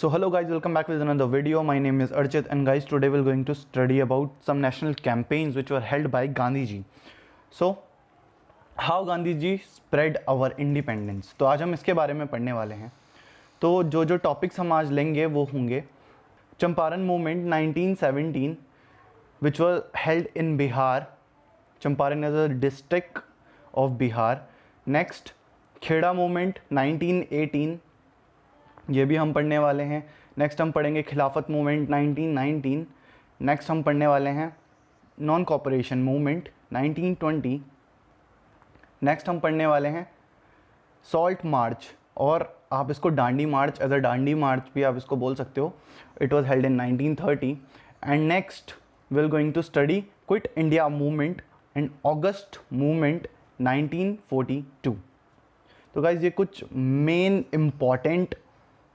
So hello guys, welcome back with another video. My name is Archit and guys today we're going to study about some national campaigns which were held by Gandhi ji. So how Gandhi ji spread our independence. तो आज हम इसके बारे में पढ़ने वाले हैं. तो जो जो टॉपिक्स हम आज लेंगे वो होंगे Champaran movement 1917 which was held in Bihar. Champaran is a district of Bihar. Next Kheda movement 1918, ये भी हम पढ़ने वाले हैं. नेक्स्ट हम पढ़ेंगे खिलाफत मूवमेंट 1919. नेक्स्ट हम पढ़ने वाले हैं नॉन कॉपरेशन मूवमेंट 1920. नेक्स्ट हम पढ़ने वाले हैं सॉल्ट मार्च, और आप इसको डांडी मार्च, एज अ डांडी मार्च भी आप इसको बोल सकते हो. It was held in 1930. And next we are going to study quit India movement and August movement 1942. तो गाइज ये कुछ मेन इम्पॉर्टेंट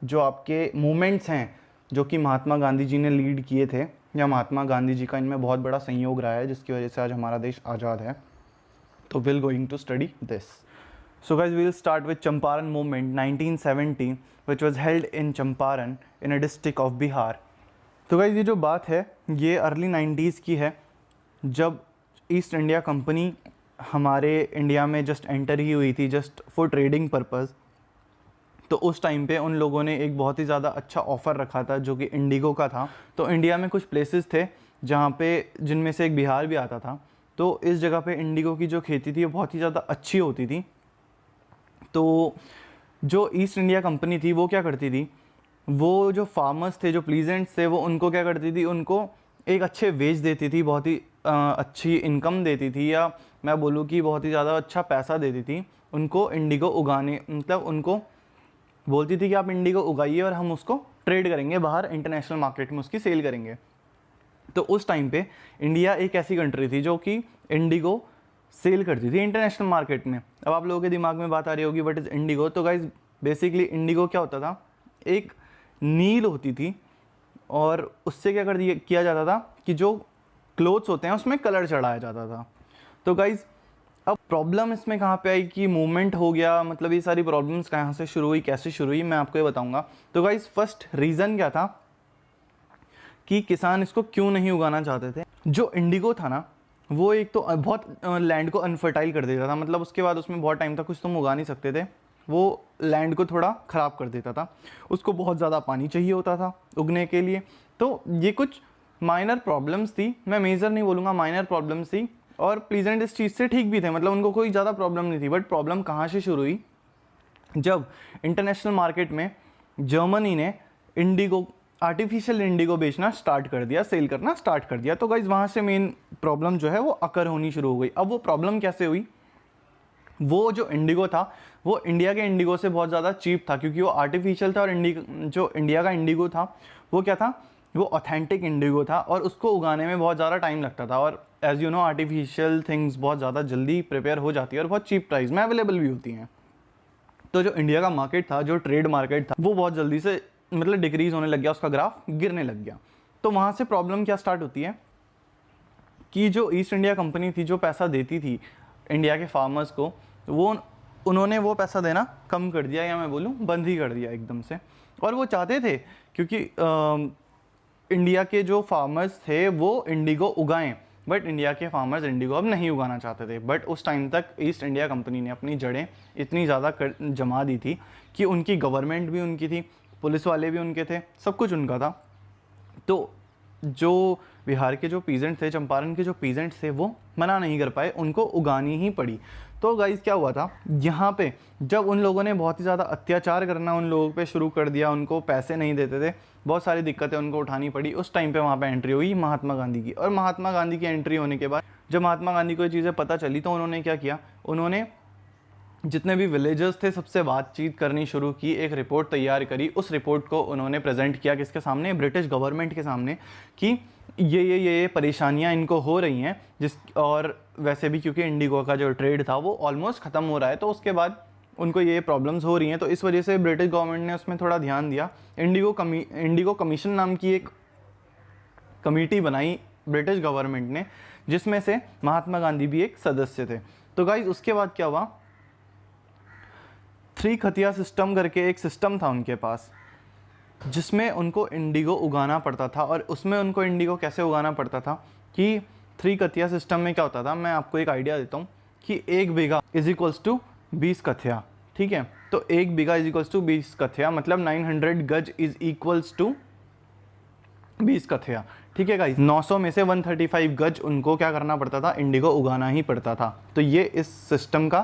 जो आपके मूवमेंट्स हैं जो कि महात्मा गांधी जी ने लीड किए थे, या महात्मा गांधी जी का इनमें बहुत बड़ा संयोग रहा है जिसकी वजह से आज हमारा देश आज़ाद है. तो will going to study this. So guys will start with Champaran movement 1970 which was held in Champaran in a district of Bihar. तो गाइज ये जो बात है ये अर्ली 90s की है, जब ईस्ट इंडिया कंपनी हमारे इंडिया में जस्ट एंटर ही हुई थी, जस्ट फॉर ट्रेडिंग पर्पज़. तो उस टाइम पे उन लोगों ने एक बहुत ही ज़्यादा अच्छा ऑफ़र रखा था जो कि इंडिगो का था. तो इंडिया में कुछ प्लेसेस थे जहाँ पे, जिनमें से एक बिहार भी आता था. तो इस जगह पे इंडिगो की जो खेती थी वो बहुत ही ज़्यादा अच्छी होती थी. तो जो ईस्ट इंडिया कंपनी थी वो क्या करती थी, वो जो फार्मर्स थे, जो प्लीजेंट्स थे, वो उनको क्या करती थी, उनको एक अच्छे वेज देती थी, बहुत ही अच्छी इनकम देती थी, या मैं बोलूँ कि बहुत ही ज़्यादा अच्छा पैसा देती थी उनको इंडिगो उगाने. मतलब उनको बोलती थी कि आप इंडिगो उगाइए और हम उसको ट्रेड करेंगे बाहर, इंटरनेशनल मार्केट में उसकी सेल करेंगे. तो उस टाइम पे इंडिया एक ऐसी कंट्री थी जो कि इंडिगो सेल करती थी इंटरनेशनल मार्केट में. अब आप लोगों के दिमाग में बात आ रही होगी व्हाट इज़ इंडिगो. तो गाइज बेसिकली इंडिगो क्या होता था, एक नील होती थी और उससे क्या किया जाता था कि जो क्लोथ्स होते हैं उसमें कलर चढ़ाया जाता था. तो गाइज अब प्रॉब्लम इसमें कहाँ पे आई कि मूवमेंट हो गया, मतलब ये सारी प्रॉब्लम्स कहाँ से शुरू हुई, कैसे शुरू हुई, मैं आपको ये बताऊंगा. तो गाइज फर्स्ट रीज़न क्या था कि किसान इसको क्यों नहीं उगाना चाहते थे. जो इंडिगो था ना, वो एक तो बहुत लैंड को अनफर्टाइल कर देता था. मतलब उसके बाद उसमें बहुत टाइम तक कुछ तुम उगा नहीं सकते थे, वो लैंड को थोड़ा ख़राब कर देता था. उसको बहुत ज़्यादा पानी चाहिए होता था उगने के लिए. तो ये कुछ माइनर प्रॉब्लम्स थी, मैं मेजर नहीं बोलूँगा, माइनर प्रॉब्लम्स थी. और प्लीजेंट इस चीज़ से ठीक भी थे, मतलब उनको कोई ज़्यादा प्रॉब्लम नहीं थी. बट प्रॉब्लम कहाँ से शुरू हुई, जब इंटरनेशनल मार्केट में जर्मनी ने इंडिगो, आर्टिफिशियल इंडिगो बेचना स्टार्ट कर दिया, सेल करना स्टार्ट कर दिया. तो गाइज वहाँ से मेन प्रॉब्लम जो है वो अकर होनी शुरू हो गई. अब वो प्रॉब्लम कैसे हुई, वो जो इंडिगो था वो इंडिया के इंडिगो से बहुत ज़्यादा चीप था, क्योंकि वो आर्टिफिशियल था. और जो इंडिया का इंडिगो था वो क्या था, वो ऑथेंटिक इंडिगो था, और उसको उगाने में बहुत ज़्यादा टाइम लगता था. और as you know artificial things बहुत ज़्यादा जल्दी प्रिपेयर हो जाती है और बहुत चीप प्राइस में अवेलेबल भी होती हैं. तो जो इंडिया का मार्केट था, जो ट्रेड मार्केट था, वो बहुत जल्दी से मतलब डिक्रीज़ होने लग गया, उसका ग्राफ गिरने लग गया. तो वहाँ से प्रॉब्लम क्या स्टार्ट होती है कि जो ईस्ट इंडिया कंपनी थी, जो पैसा देती थी इंडिया के फार्मर्स को, उन्होंने वो पैसा देना कम कर दिया, या मैं बोलूँ बंद ही कर दिया एकदम से. और वो चाहते थे क्योंकि इंडिया के जो फार्मर्स थे वो इंडिगो उगाएं, बट इंडिया के फार्मर्स इंडिगो अब नहीं उगाना चाहते थे. बट उस टाइम तक ईस्ट इंडिया कंपनी ने अपनी जड़ें इतनी ज़्यादा जमा दी थी कि उनकी गवर्नमेंट भी उनकी थी, पुलिस वाले भी उनके थे, सब कुछ उनका था. तो जो बिहार के जो पीजेंट थे, चंपारण के जो पीजेंट थे, वो मना नहीं कर पाए, उनको उगानी ही पड़ी. तो गाइस क्या हुआ था यहाँ पे, जब उन लोगों ने बहुत ही ज़्यादा अत्याचार करना उन लोगों पे शुरू कर दिया, उनको पैसे नहीं देते थे, बहुत सारी दिक्कतें उनको उठानी पड़ी. उस टाइम पे वहाँ पे एंट्री हुई महात्मा गांधी की. और महात्मा गांधी की एंट्री होने के बाद जब महात्मा गांधी को ये चीज़ें पता चली, तो उन्होंने क्या किया, उन्होंने जितने भी विलेजर्स थे सबसे बातचीत करनी शुरू की, एक रिपोर्ट तैयार करी. उस रिपोर्ट को उन्होंने प्रेजेंट किया किसके सामने, ब्रिटिश गवर्नमेंट के सामने, कि ये परेशानियां इनको हो रही हैं. और वैसे भी क्योंकि इंडिगो का जो ट्रेड था वो ऑलमोस्ट ख़त्म हो रहा है, तो उसके बाद उनको ये प्रॉब्लम्स हो रही हैं. तो इस वजह से ब्रिटिश गवर्नमेंट ने उसमें थोड़ा ध्यान दिया. इंडिगो कमीशन नाम की एक कमेटी बनाई ब्रिटिश गवर्नमेंट ने, जिसमें से महात्मा गांधी भी एक सदस्य थे. तो गाइज उसके बाद क्या हुआ, 3 खतिया सिस्टम करके एक सिस्टम था उनके पास. जिसमें उनको इंडिगो उगाना पड़ता था। और उसमें उनको इंडिगो कैसे उगाना पड़ता था कि 3 कथिया सिस्टम में क्या होता था, मैं आपको एक आइडिया देता हूँ कि 1 बीघा इज इक्वल्स टू 20 कथिया, ठीक है। तो 1 बीघा इज इक्वल्स टू 20 कथिया, मतलब 900 गज इज इक्वल्स टू 20 कथिया, ठीक है गाइस। 900 में से 135 गज उनको क्या करना पड़ता था, इंडिगो उगाना ही पड़ता था। तो ये इस सिस्टम का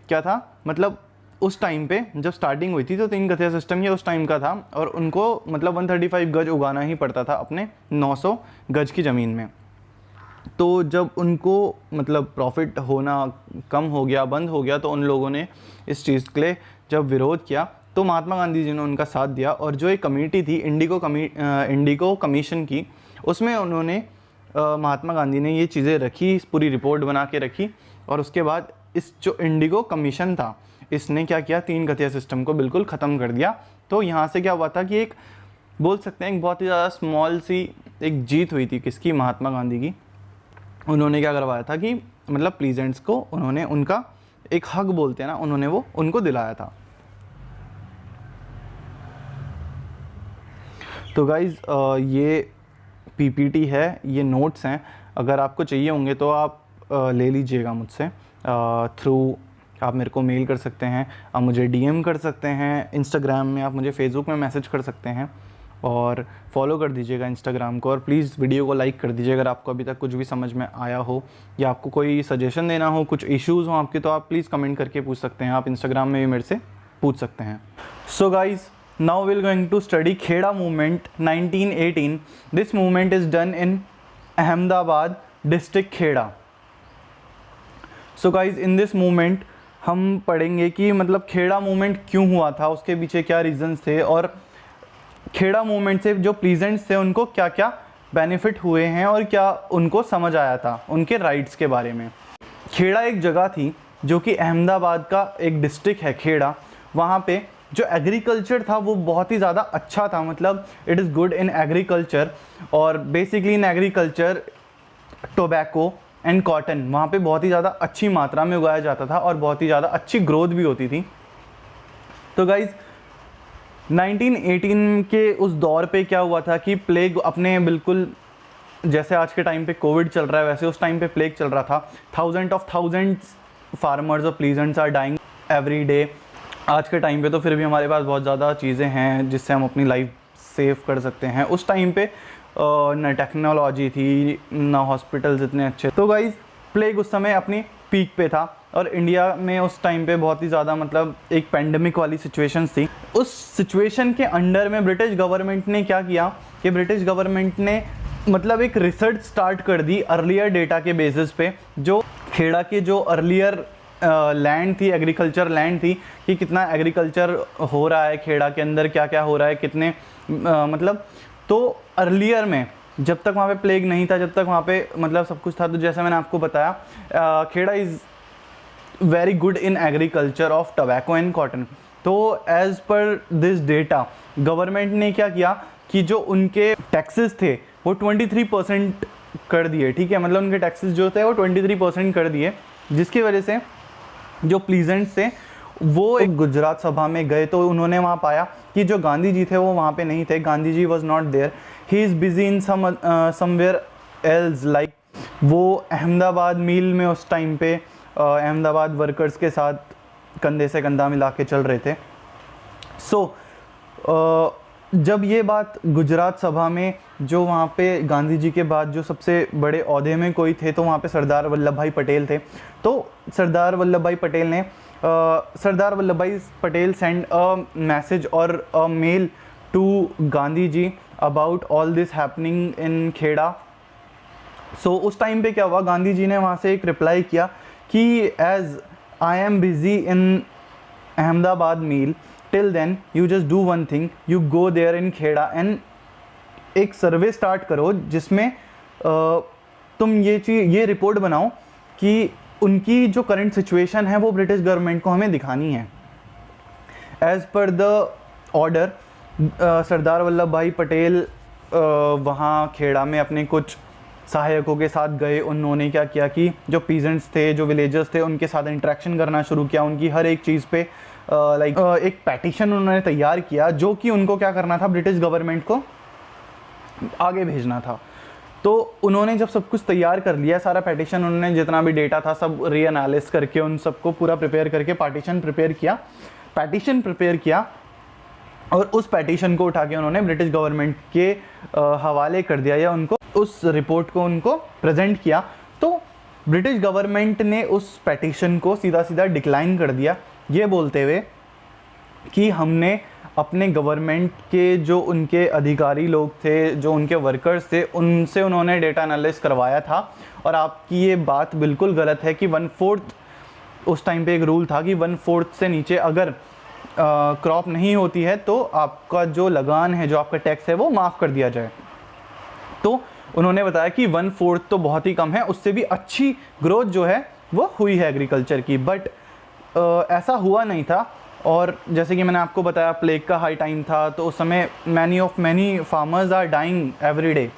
क्या था, मतलब उस टाइम पे जब स्टार्टिंग हुई थी तो 3 कथिया सिस्टम ये उस टाइम का था, और उनको मतलब 135 गज उगाना ही पड़ता था अपने 900 गज की ज़मीन में। तो जब उनको मतलब प्रॉफिट होना कम हो गया, बंद हो गया, तो उन लोगों ने इस चीज़ के लिए जब विरोध किया तो महात्मा गांधी जी ने उनका साथ दिया। और जो एक कमेटी थी इंडिगो कमीशन की, उसमें उन्होंने महात्मा गांधी ने ये चीज़ें रखी, पूरी रिपोर्ट बना के रखी। और उसके बाद इस जो इंडिगो कमीशन था, इसने क्या किया, 3 कथिया सिस्टम को बिल्कुल ख़त्म कर दिया। तो यहाँ से क्या हुआ था कि एक बोल सकते हैं एक बहुत ही ज़्यादा स्मॉल सी एक जीत हुई थी, किसकी, महात्मा गांधी की। उन्होंने क्या करवाया था कि मतलब प्लीजेंट्स को उन्होंने उनका एक हक बोलते हैं ना, उन्होंने वो उनको दिलाया था। तो गाइज़ ये पीपीटी है, ये नोट्स हैं, अगर आपको चाहिए होंगे तो आप ले लीजिएगा मुझसे थ्रू, आप मेरे को मेल कर सकते हैं, आप मुझे डीएम कर सकते हैं इंस्टाग्राम में, आप मुझे फेसबुक में मैसेज कर सकते हैं, और फॉलो कर दीजिएगा इंस्टाग्राम को। और प्लीज़ वीडियो को लाइक कर दीजिए अगर आपको अभी तक कुछ भी समझ में आया हो, या आपको कोई सजेशन देना हो, कुछ इश्यूज़ हो आपके, तो आप प्लीज़ कमेंट करके पूछ सकते हैं, आप इंस्टाग्राम में भी मेरे से पूछ सकते हैं। So guys, now we're going to study Kheda movement 1918. This movement is done in Ahmedabad district Kheda. So guys, in this movement हम पढ़ेंगे कि मतलब खेड़ा मूवमेंट क्यों हुआ था, उसके पीछे क्या रीजंस थे, और खेड़ा मूवमेंट से जो प्लीजेंट्स थे उनको क्या क्या बेनिफिट हुए हैं, और क्या उनको समझ आया था उनके राइट्स के बारे में। खेड़ा एक जगह थी जो कि अहमदाबाद का एक डिस्ट्रिक्ट है खेड़ा। वहाँ पे जो एग्रीकल्चर था वो बहुत ही ज़्यादा अच्छा था, मतलब it is good in agriculture. और basically in agriculture tobacco and cotton वहाँ पे बहुत ही ज़्यादा अच्छी मात्रा में उगाया जाता था, और बहुत ही ज़्यादा अच्छी ग्रोथ भी होती थी। तो गाइज़ 1918 के उस दौर पे क्या हुआ था कि प्लेग अपने बिल्कुल जैसे आज के टाइम पे कोविड चल रहा है, वैसे उस टाइम पे प्लेग चल रहा था। थाउजेंड्स फार्मर्स और प्लीजेंट्स आर डाइंग एवरी डे। आज के टाइम पे तो फिर भी हमारे पास बहुत ज़्यादा चीज़ें हैं जिससे हम अपनी लाइफ सेव कर सकते हैं। उस टाइम पे न टेक्नोलॉजी थी, ना हॉस्पिटल्स इतने अच्छे। तो गाइज़ प्लेग उस समय अपनी पीक पे था, और इंडिया में उस टाइम पे बहुत ही ज़्यादा मतलब एक पेंडेमिक वाली सिचुएशन थी। उस सिचुएशन के अंडर में ब्रिटिश गवर्नमेंट ने क्या किया कि ब्रिटिश गवर्नमेंट ने मतलब एक रिसर्च स्टार्ट कर दी अर्लियर डेटा के बेसिस पे, जो खेड़ा के जो अर्लियर लैंड थी, एग्रीकल्चर लैंड थी, कि कितना एग्रीकल्चर हो रहा है खेड़ा के अंदर, क्या क्या हो रहा है, कितने मतलब। तो अर्लियर में जब तक वहाँ पे प्लेग नहीं था, जब तक वहाँ पे मतलब सब कुछ था, तो जैसे मैंने आपको बताया Kheda is very good in agriculture of tobacco and cotton. तो as per this data government ने क्या किया कि जो उनके टैक्सेस थे वो 23% कर दिए, ठीक है। मतलब उनके टैक्सेस जो थे वो 23% कर दिए, जिसकी वजह से जो प्लीजेंट्स थे वो एक गुजरात सभा में गए। तो उन्होंने वहाँ पाया कि जो गांधी जी थे वो वहाँ पे नहीं थे, Gandhi ji was not there, he is busy in somewhere else. Like वो अहमदाबाद मिल में उस टाइम पे अहमदाबाद वर्कर्स के साथ कंधे से कंधा मिला के चल रहे थे। जब ये बात गुजरात सभा में, जो वहाँ पे गांधी जी के बाद जो सबसे बड़े ओहदे में कोई थे, तो वहाँ पे सरदार वल्लभ भाई पटेल थे। तो सरदार वल्लभ भाई पटेल सेंड अ मैसेज और a mail to Gandhi ji about all this happening in Kheda. उस टाइम पे क्या हुआ, गांधी जी ने वहाँ से एक रिप्लाई किया कि as I am busy in Ahmedabad mill, till then you just do one thing, you go there in Kheda and एक सर्वे स्टार्ट करो जिसमें तुम ये रिपोर्ट बनाओ कि उनकी जो करंट सिचुएशन है वो ब्रिटिश गवर्नमेंट को हमें दिखानी है। As per the order Sardar Vallabh भाई पटेल वहाँ खेड़ा में अपने कुछ सहायकों के साथ गए, उन्होंने क्या किया कि जो पीजेंट्स थे, जो विलेजर्स थे, उनके साथ इंटरेक्शन करना शुरू किया, उनकी हर एक चीज़ पे एक पैटिशन उन्होंने तैयार किया जो कि उनको क्या करना था, ब्रिटिश गवर्नमेंट को आगे भेजना था। तो उन्होंने जब सब कुछ तैयार कर लिया, सारा पैटिशन, उन्होंने जितना भी डेटा था सब रीएनालिस करके उन सबको पूरा प्रिपेयर करके पैटिशन प्रिपेयर किया और उस पैटिशन को उठा के उन्होंने ब्रिटिश गवर्नमेंट के हवाले कर दिया या उनको उस रिपोर्ट को उनको प्रेजेंट किया। तो ब्रिटिश गवर्नमेंट ने उस पैटिशन को सीधा सीधा डिक्लाइन कर दिया, ये बोलते हुए कि हमने अपने गवर्नमेंट के जो उनके अधिकारी लोग थे, जो उनके वर्कर्स थे, उनसे उन्होंने डेटा एनालिसिस करवाया था और आपकी ये बात बिल्कुल गलत है कि 1/4, उस टाइम पे एक रूल था कि 1/4 से नीचे अगर क्रॉप नहीं होती है तो आपका जो लगान है, जो आपका टैक्स है, वो माफ़ कर दिया जाए। तो उन्होंने बताया कि 1/4 तो बहुत ही कम है, उससे भी अच्छी ग्रोथ जो है वो हुई है एग्रीकल्चर की, बट ऐसा हुआ नहीं था। और जैसे कि मैंने आपको बताया प्लेग का हाई टाइम था, तो उस समय many farmers are dying every day.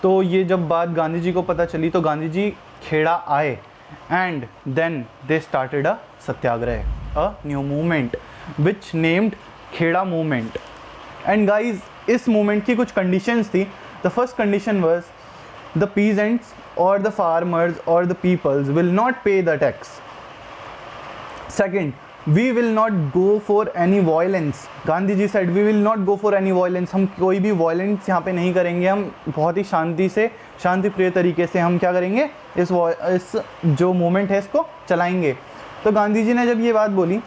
तो ये जब बात गांधी जी को पता चली तो गांधी जी खेड़ा आए and then they started a satyagraha, a new movement which named Kheda movement. And guys, इस मूवमेंट की कुछ कंडीशंस थी। The first condition was the peasants और द फार्मर्स और the peoples will not pay the tax. Second, we will not go for any violence। Gandhi ji said we will not go for any violence। हम कोई भी violence यहाँ पे नहीं करेंगे, हम बहुत ही शांति प्रिय तरीके से हम क्या करेंगे, इस जो मूवमेंट है इसको चलाएंगे। तो गांधी जी ने जब ये बात बोली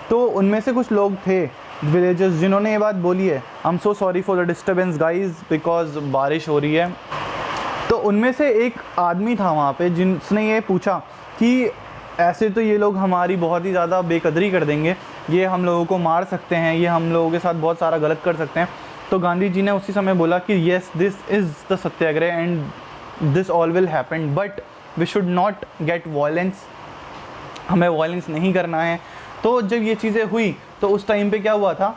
तो उनमें से कुछ लोग थे विलेजर्स जिन्होंने ये बात बोली है। I am so sorry for the disturbance guys, because बारिश हो रही है। तो उनमें से एक आदमी था वहाँ पे जिसने ये पूछा कि ऐसे तो ये लोग हमारी बहुत ही ज़्यादा बेकदरी कर देंगे, ये हम लोगों को मार सकते हैं, ये हम लोगों के साथ बहुत सारा गलत कर सकते हैं। तो गांधी जी ने उसी समय बोला कि yes, this is the satyagraha and this all will happen, but we should not get violence, हमें वायलेंस नहीं करना है। तो जब ये चीज़ें हुई तो उस टाइम पे क्या हुआ था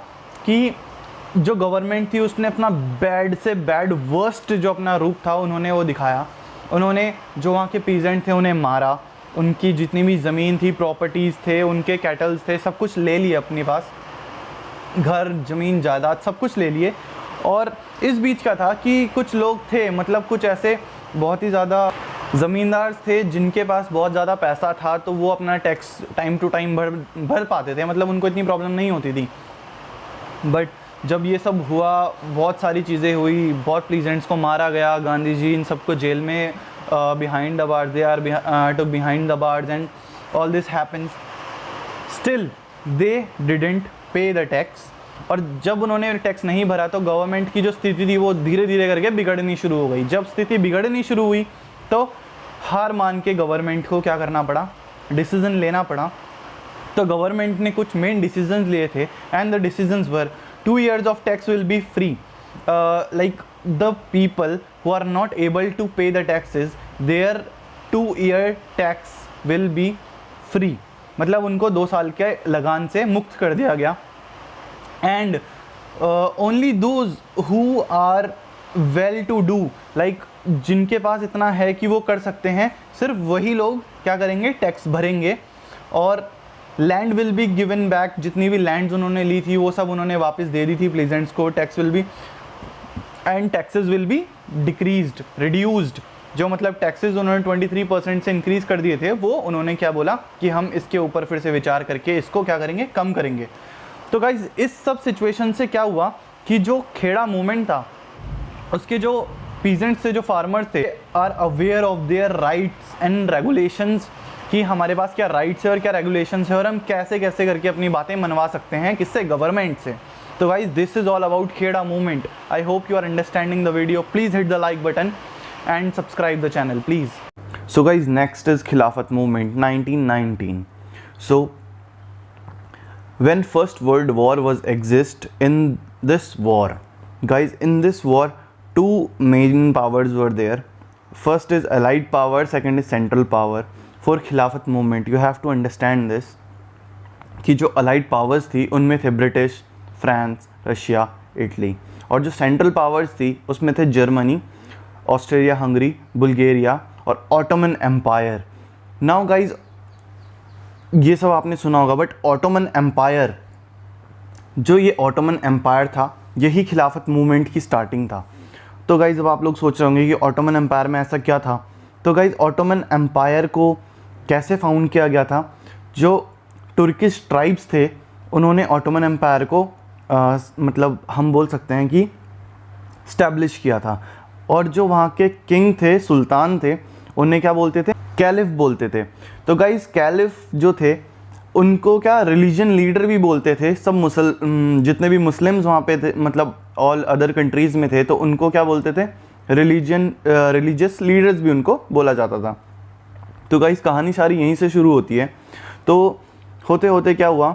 कि जो गवर्नमेंट थी उसने अपना बैड से बैड वर्स्ट जो अपना रूप था उन्होंने वो दिखाया। उन्होंने जो वहाँ के पीजेंट थे उन्हें मारा, उनकी जितनी भी ज़मीन थी, प्रॉपर्टीज़ थे, उनके कैटल्स थे, सब कुछ ले लिए अपने पास, घर, ज़मीन, जायदाद सब कुछ ले लिए। और इस बीच का था कि कुछ लोग थे, मतलब कुछ ऐसे बहुत ही ज़्यादा ज़मींदार थे जिनके पास बहुत ज़्यादा पैसा था, तो वो अपना टैक्स टाइम टू टाइम भर पाते थे, मतलब उनको इतनी प्रॉब्लम नहीं होती थी। बट जब ये सब हुआ, बहुत सारी चीज़ें हुई, बहुत प्लीजेंट्स को मारा गया, गांधी जी इन सबको जेल में behind the bars, they are took behind the bars and all this happens, still they didn't pay the tax। और जब उन्होंने टैक्स नहीं भरा तो गवर्नमेंट की जो स्थिति थी वो धीरे धीरे करके बिगड़नी शुरू हो गई। जब स्थिति बिगड़नी शुरू हुई तो हार मान के गवर्नमेंट को क्या करना पड़ा, डिसीजन लेना पड़ा। तो गवर्नमेंट ने कुछ मेन डिसीजंस लिए थे and the decisions were 2 years of tax will be free, like the people who are not able to pay the taxes, their 2-year tax will be free। मतलब उनको 2 साल के लगान से मुक्त कर दिया गया। And only those who are well to do, like जिनके पास इतना है कि वो कर सकते हैं, सिर्फ वही लोग क्या करेंगे, टैक्स भरेंगे। और land will be given back, जितनी भी लैंड्स उन्होंने ली थी वो सब उन्होंने वापस दे दी थी प्लीजेंट्स को। Tax will be and taxes will be decreased, reduced. जो मतलब टैक्सेस उन्होंने 23% से इंक्रीज कर दिए थे, वो उन्होंने क्या बोला कि हम इसके ऊपर फिर से विचार करके इसको क्या करेंगे, कम करेंगे। तो गाइज इस सब सिचुएशन से क्या हुआ कि जो खेड़ा मूवमेंट था उसके जो पीजेंट्स थे, जो फार्मर्स थे, are aware of their rights and regulations, कि हमारे पास क्या राइट्स है और क्या रेगुलेशंस है और हम कैसे कैसे करके अपनी बातें मनवा सकते हैं, किससे, गवर्नमेंट से। तो guys this is all about Kheda movement. I hope you are understanding the video. Please hit the like button and subscribe the channel please। So guys, next is Khilafat movement 1919। So when first world war was exist, in this war guys, in this war 2 main powers were there। first is allied power, second is central power। for Khilafat movement you have to understand this कि जो allied powers थी उनमें थे British, France, Russia, Italy, और जो central powers थी उसमें थे जर्मनी, ऑस्ट्रिया हंगरी, बुल्गारिया और ऑटोमन एम्पायर। नाउ गाइज ये सब आपने सुना होगा, बट ऑटोमन एम्पायर, जो ये ऑटोमन एम्पायर था, यही खिलाफत मूवमेंट की स्टार्टिंग था। तो गाइज अब आप लोग सोच रहे होंगे कि ऑटोमन एम्पायर में ऐसा क्या था। तो गाइज ऑटोमन एम्पायर को कैसे फाउंड किया गया था, जो तुर्किश ट्राइब्स थे उन्होंने ऑटोमन एम्पायर को मतलब हम बोल सकते हैं कि स्टैब्लिश किया था। और जो वहाँ के किंग थे, सुल्तान थे, उन्हें क्या बोलते थे, कैलिफ बोलते थे। तो गाइज कैलिफ जो थे उनको क्या रिलीजन लीडर भी बोलते थे। सब जितने भी मुस्लिम्स वहाँ पे थे, मतलब ऑल अदर कंट्रीज़ में थे, तो उनको क्या बोलते थे, रिलीजियस लीडर्स भी उनको बोला जाता था। तो गाइस कहानी सारी यहीं से शुरू होती है। तो होते होते क्या हुआ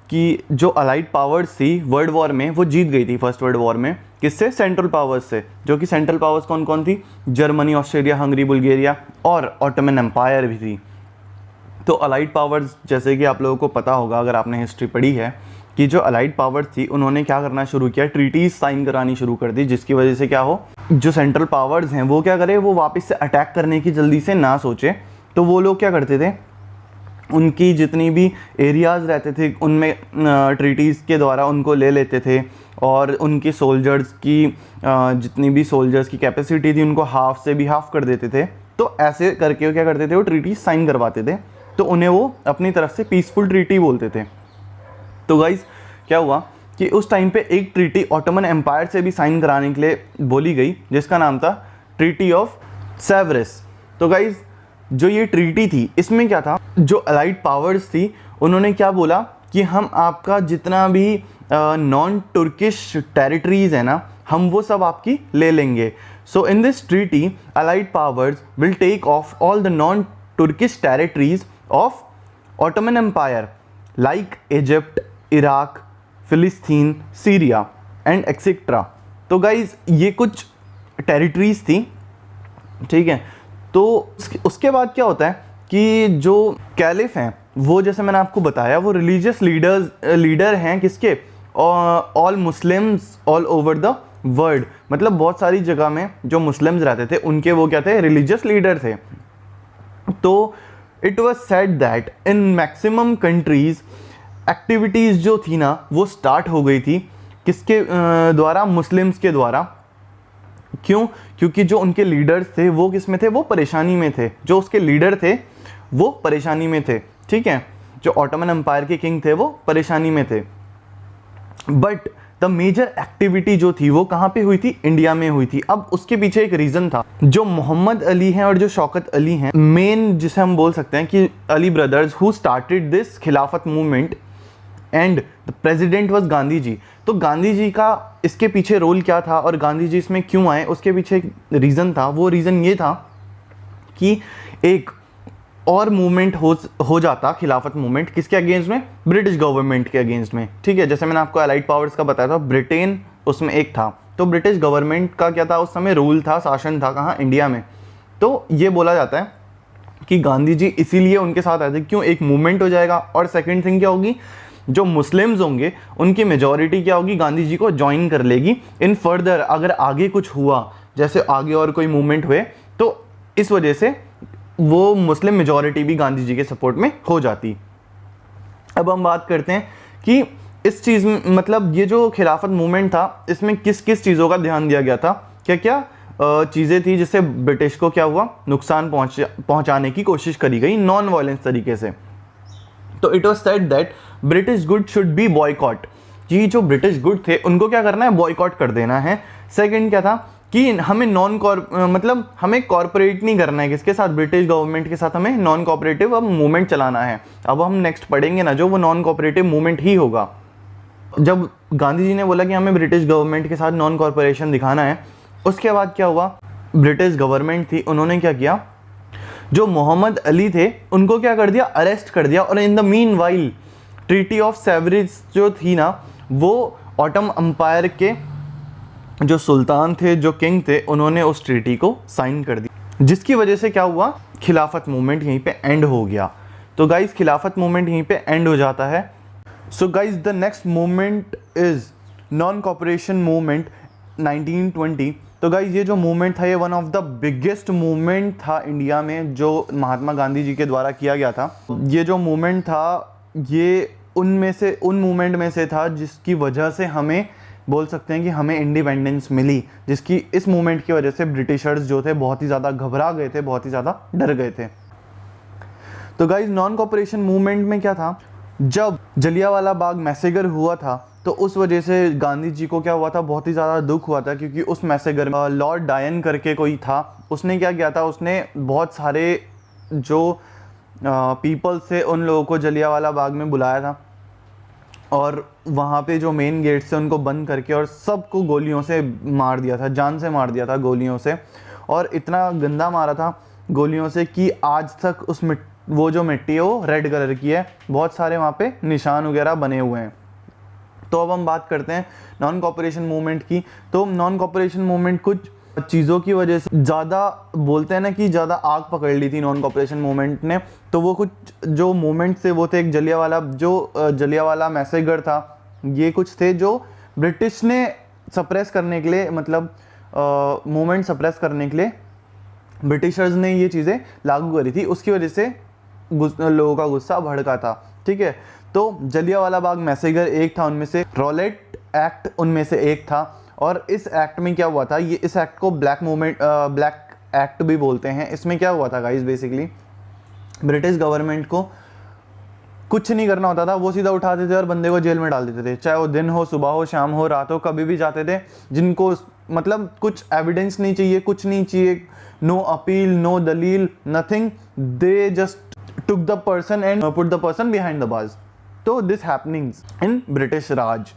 कि जो अलाइड पावर्स थी वर्ल्ड वॉर में, वो जीत गई थी फर्स्ट वर्ल्ड वॉर में। किससे? सेंट्रल पावर्स से। जो कि सेंट्रल पावर्स कौन कौन थी? जर्मनी, ऑस्ट्रेलिया, हंगरी, बुल्गारिया और ऑटोमन एम्पायर भी थी। तो अलाइड पावर्स, जैसे कि आप लोगों को पता होगा अगर आपने हिस्ट्री पढ़ी है, कि जो अलाइड पावर्स थी उन्होंने क्या करना शुरू किया, ट्रीटीज साइन करानी शुरू कर दी, जिसकी वजह से क्या हो, जो सेंट्रल पावर्स हैं वो क्या करे, वो वापस से अटैक करने की जल्दी से ना सोचे। तो वो लोग क्या करते थे, उनकी जितनी भी एरियाज़ रहते थे उनमें ट्रीटीज़ के द्वारा उनको ले लेते थे, और उनकी सोल्जर्स की जितनी भी सोल्जर्स की कैपेसिटी थी उनको हाफ से भी हाफ कर देते थे। तो ऐसे करके वो क्या करते थे, वो ट्रीटीज साइन करवाते थे। तो उन्हें वो अपनी तरफ से पीसफुल ट्रीटी बोलते थे। तो गाइज क्या हुआ कि उस टाइम पे एक ट्रीटी ऑटोमन एम्पायर से भी साइन कराने के लिए बोली गई, जिसका नाम था ट्रीटी ऑफ सेवरेस। तो गाइज जो ये ट्रीटी थी, इसमें क्या था, जो अलाइड पावर्स थी उन्होंने क्या बोला कि हम आपका जितना भी नॉन तुर्किश टेरिटरीज है ना, हम वो सब आपकी ले लेंगे। So in this treaty allied powers will take off all the non Turkish territories of Ottoman empire like Egypt, Iraq, Palestine, Syria and etcetera. तो गाइज ये कुछ टेरिटरीज थी, ठीक है। तो उसके बाद क्या होता है कि जो कैलिफ हैं वो, जैसे मैंने आपको बताया, वो रिलीजियस लीडर हैं किसके, all Muslims all over the world. मतलब बहुत सारी जगह में जो मुस्लिम्स रहते थे उनके वो क्या थे, रिलीजियस लीडर थे। तो it was said that in maximum countries activities जो थी ना वो स्टार्ट हो गई थी, किसके द्वारा, मुस्लिम्स के द्वारा। क्यों? क्योंकि जो उनके लीडर्स थे वो किस में थे, वो परेशानी में थे। जो उसके लीडर थे वो परेशानी में थे, ठीक है। जो ऑटोमन एम्पायर के किंग थे वो परेशानी में थे। बट द मेजर एक्टिविटी जो थी वो कहाँ पे हुई थी, इंडिया में हुई थी। अब उसके पीछे एक रीज़न था। जो मोहम्मद अली हैं और जो शौकत अली हैं, मेन जिसे हम बोल सकते हैं कि Ali brothers who started this Khilafat movement, and the president was Gandhi ji. तो गांधी जी का इसके पीछे रोल क्या था और गांधी जी इसमें क्यों आए, उसके पीछे एक रीज़न था। वो रीज़न ये था कि एक और मूवमेंट हो जाता, खिलाफत मूवमेंट, किसके अगेंस्ट में, ब्रिटिश गवर्नमेंट के अगेंस्ट में, ठीक है। जैसे मैंने आपको अलाइड पावर्स का बताया था, ब्रिटेन उसमें एक था। तो ब्रिटिश गवर्नमेंट का क्या था उस समय, रूल था, शासन था, कहाँ, इंडिया में। तो ये बोला जाता है कि गांधी जी इसीलिए उनके साथ आए थे, क्यों, एक मूवमेंट हो जाएगा, और सेकेंड थिंग क्या होगी, जो मुस्लिम्स होंगे उनकी मेजॉरिटी क्या होगी, गांधी जी को ज्वाइन कर लेगी इन फर्दर। अगर आगे कुछ हुआ, जैसे आगे और कोई मूवमेंट हुए, तो इस वजह से वो मुस्लिम मेजॉरिटी भी गांधी जी के सपोर्ट में हो जाती। अब हम बात करते हैं कि इस चीज़ में, मतलब ये जो खिलाफत मूवमेंट था, इसमें किस किस चीज़ों का ध्यान दिया गया था, क्या क्या चीज़ें थी जिससे ब्रिटिश को क्या हुआ, नुकसान पहुंचाने की कोशिश करी गई नॉन वायलेंस तरीके से। तो it was said that British good should be boycott, कि जो ब्रिटिश गुड थे उनको क्या करना है, बॉयकॉट कर देना है। सेकंड क्या था कि हमें मतलब हमें कॉर्पोरेट नहीं करना है किसके साथ, ब्रिटिश गवर्नमेंट के साथ, हमें नॉन कॉपरेटिव अब मूवमेंट चलाना है। अब हम नेक्स्ट पढ़ेंगे ना, जो वो नॉन कॉपरेटिव मूवमेंट ही होगा। जब गांधी जी ने बोला कि हमें ब्रिटिश गवर्नमेंट के साथ नॉन कॉर्पोरेशन दिखाना है, उसके बाद क्या हुआ, ब्रिटिश गवर्नमेंट थी, उन्होंने क्या किया, जो मोहम्मद अली थे उनको क्या कर दिया, अरेस्ट कर दिया। और इन the mean while treaty of Sevres जो थी ना, वो ऑटोमन एम्पायर के जो सुल्तान थे, जो किंग थे, उन्होंने उस ट्रीटी को साइन कर दिया, जिसकी वजह से क्या हुआ, खिलाफत मूवमेंट यहीं पे एंड हो गया। तो गाइज खिलाफत मूवमेंट यहीं पे एंड हो जाता है। So guys the next movement is non cooperation movement 1920। तो गाइज ये जो मूवमेंट था ये one of the biggest movement था इंडिया में जो महात्मा गांधी जी के द्वारा किया गया था। ये जो मूवमेंट था ये उन मूवमेंट में से था जिसकी वजह से हमें बोल सकते हैं कि हमें इंडिपेंडेंस मिली, जिसकी इस मूवमेंट की वजह से ब्रिटिशर्स जो थे बहुत ही ज़्यादा घबरा गए थे, बहुत ही ज़्यादा डर गए थे। तो गाइज नॉन कोऑपरेशन मूवमेंट में क्या था, जब जलियांवाला बाग मैसेगर हुआ था तो उस वजह से गांधी जी को क्या हुआ था, बहुत ही ज़्यादा दुख हुआ था, क्योंकि उस मैसेगर में लॉर्ड डायन करके कोई था, उसने क्या किया था, उसने बहुत सारे जो पीपल से उन लोगों को जलियांवाला बाग में बुलाया था और वहाँ पे जो मेन गेट से उनको बंद करके और सबको गोलियों से मार दिया था, जान से मार दिया था गोलियों से, और इतना गंदा मारा था गोलियों से कि आज तक वो जो मिट्टी है वो रेड कलर की है, बहुत सारे वहाँ पे निशान वगैरह बने हुए हैं। तो अब हम बात करते हैं नॉन कोऑपरेशन मूवमेंट की। तो नॉन कोऑपरेशन मूवमेंट कुछ चीज़ों की वजह से ज़्यादा बोलते हैं ना कि ज़्यादा आग पकड़ ली थी नॉन कोऑपरेशन मूवमेंट ने। तो वो कुछ जो मूवमेंट थे वो थे, एक जलियांवाला मैसेगर था, ये कुछ थे जो ब्रिटिश ने सप्रेस करने के लिए, मतलब मूवमेंट सप्रेस करने के लिए ब्रिटिशर्स ने ये चीज़ें लागू करी थी, उसकी वजह से लोगों का गुस्सा भड़का था। ठीक है, तो जलियांवाला बाग मैसेगर एक था उनमें से, रॉलेट एक्ट उनमें से एक था। और इस एक्ट में क्या हुआ था, ये इस एक्ट को ब्लैक एक्ट भी बोलते हैं। इसमें क्या हुआ था गाइस, बेसिकली ब्रिटिश गवर्नमेंट को कुछ नहीं करना होता था, वो सीधा उठाते थे और बंदे को जेल में डाल देते थे, चाहे वो दिन हो, सुबह हो, शाम हो, रात हो, कभी भी जाते थे। जिनको मतलब कुछ एविडेंस नहीं चाहिए, कुछ नहीं चाहिए, नो अपील, नो दलील, nothing, they just took the person and put the person behind the bars. तो this happenings in British Raj.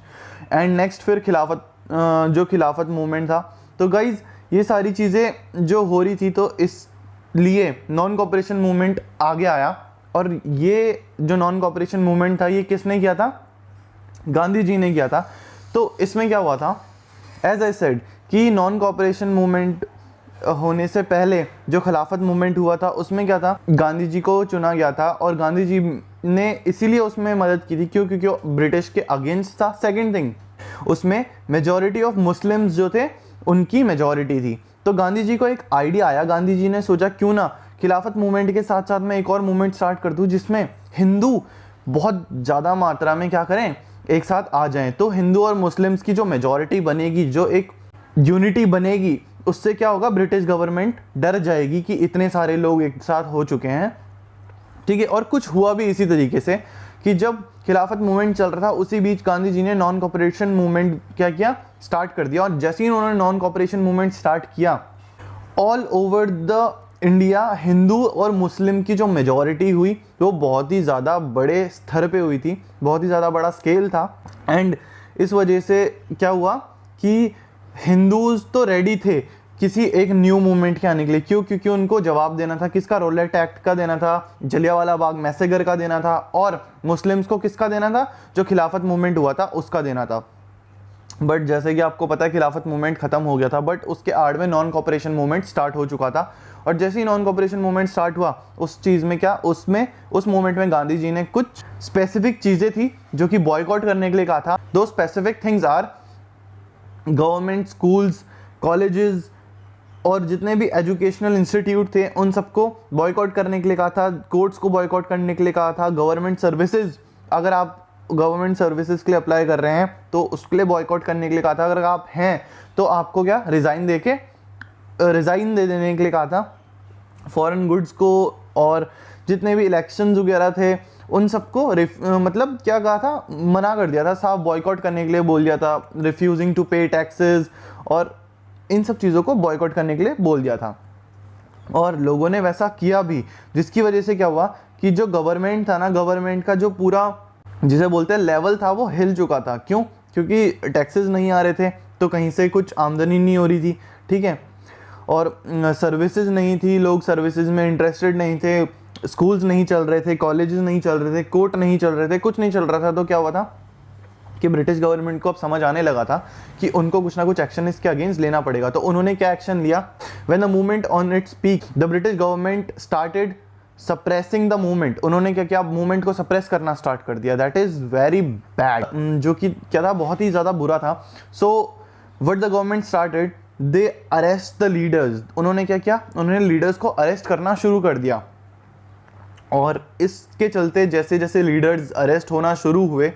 And next फिर खिलाफत मूवमेंट था। तो गाइज ये सारी चीज़ें जो हो रही थी, तो इसलिए नॉन कोऑपरेशन मूवमेंट आगे आया। और ये जो नॉन कोऑपरेशन मूवमेंट था ये किसने किया था, गांधी जी ने किया था। तो इसमें क्या हुआ था, एज आई सेड कि नॉन कोऑपरेशन मूवमेंट होने से पहले जो खिलाफत मूवमेंट हुआ था उसमें क्या था, गांधी जी को चुना गया था और गांधी जी ने इसीलिए उसमें मदद की थी क्योंकि ब्रिटिश के अगेंस्ट था। सेकंड थिंग, उसमें मेजॉरिटी ऑफ मुस्लिम्स जो थे उनकी मेजॉरिटी थी। तो गांधी जी को एक आइडिया आया, गांधी जी ने सोचा क्यों ना खिलाफत मूवमेंट के साथ साथ मैं एक और मूवमेंट स्टार्ट कर दूं जिसमें हिंदू बहुत ज़्यादा मात्रा में क्या करें, एक साथ आ जाएं। तो हिंदू और मुस्लिम्स की जो मेजॉरिटी बनेगी, जो एक यूनिटी बनेगी, उससे क्या होगा, ब्रिटिश गवर्नमेंट डर जाएगी कि इतने सारे लोग एक साथ हो चुके हैं। ठीक है, और कुछ हुआ भी इसी तरीके से कि जब खिलाफत मूवमेंट चल रहा था उसी बीच गांधी जी ने नॉन कोऑपरेशन मूवमेंट क्या किया, स्टार्ट कर दिया। और जैसे ही उन्होंने नॉन कोऑपरेशन मूवमेंट स्टार्ट किया, all over the India Hindu और मुस्लिम की जो मेजॉरिटी हुई वो बहुत ही ज़्यादा बड़े स्तर पे हुई थी, बहुत ही ज़्यादा बड़ा स्केल था। एंड इस वजह से क्या हुआ कि हिंदूज तो रेडी थे किसी एक न्यू मूवमेंट के आने के लिए। क्यों? क्योंकि उनको जवाब देना था, किसका, रॉलेट एक्ट का देना था, जलियांवाला बाग मैसेगर का देना था, और मुस्लिम्स को किसका देना था, जो खिलाफत मूवमेंट हुआ था उसका देना था। बट जैसे कि आपको पता है खिलाफत मूवमेंट खत्म हो गया था, बट उसके आड़ में नॉन कोऑपरेशन मूवमेंट स्टार्ट हो चुका था। और जैसे ही नॉन कोऑपरेशन मूवमेंट स्टार्ट हुआ, उस चीज़ में क्या, उस मूवमेंट में गांधी जी ने कुछ स्पेसिफिक चीज़ें थी जो कि बॉयकॉट करने के लिए कहा था। दो specific things are government schools, colleges और जितने भी एजुकेशनल इंस्टीट्यूट थे उन सबको बॉयकॉट करने के लिए कहा था, कोर्ट्स को बॉयकॉट करने के लिए कहा था, गवर्नमेंट सर्विसेज, अगर आप गवर्नमेंट सर्विसेज के लिए अप्लाई कर रहे हैं तो उसके लिए बॉयकॉट करने के लिए कहा था, अगर आप हैं तो आपको क्या रिज़ाइन दे देने के लिए कहा था, फॉरेन गुड्स को, और जितने भी इलेक्शंस वगैरह थे उन सबको मतलब क्या कहा था, मना कर दिया था, साफ बॉयकॉट करने के लिए बोल दिया था, रिफ्यूजिंग टू पे टैक्सेस और इन सब चीज़ों को बॉयकॉट करने के लिए बोल दिया था। और लोगों ने वैसा किया भी, जिसकी वजह से क्या हुआ कि जो गवर्नमेंट था ना, गवर्नमेंट का जो पूरा जिसे बोलते हैं लेवल था वो हिल चुका था। क्यों? क्योंकि टैक्सेस नहीं आ रहे थे तो कहीं से कुछ आमदनी नहीं हो रही थी। ठीक है, और सर्विसेज नहीं थी, लोग सर्विसेज में इंटरेस्टेड नहीं थे, स्कूल्स नहीं चल रहे थे, कॉलेजेस नहीं चल रहे थे, कोर्ट नहीं चल रहे थे, कुछ नहीं चल रहा था। तो क्या हुआ था कि ब्रिटिश गवर्नमेंट को अब समझ आने लगा था कि उनको कुछ ना कुछ एक्शन इसके अगेंस्ट लेना पड़ेगा। तो उन्होंने क्या एक्शन लिया, when the movement on its peak the British government started suppressing the movement. उन्होंने क्या किया, मूवमेंट को सप्रेस करना स्टार्ट कर दिया। दैट इज़ वेरी बैड, जो कि क्या था, बहुत ही ज़्यादा बुरा था। So what the government started, they arrest the leaders. उन्होंने क्या किया, उन्होंने लीडर्स को अरेस्ट करना शुरू कर दिया। और इसके चलते जैसे जैसे लीडर्स अरेस्ट होना शुरू हुए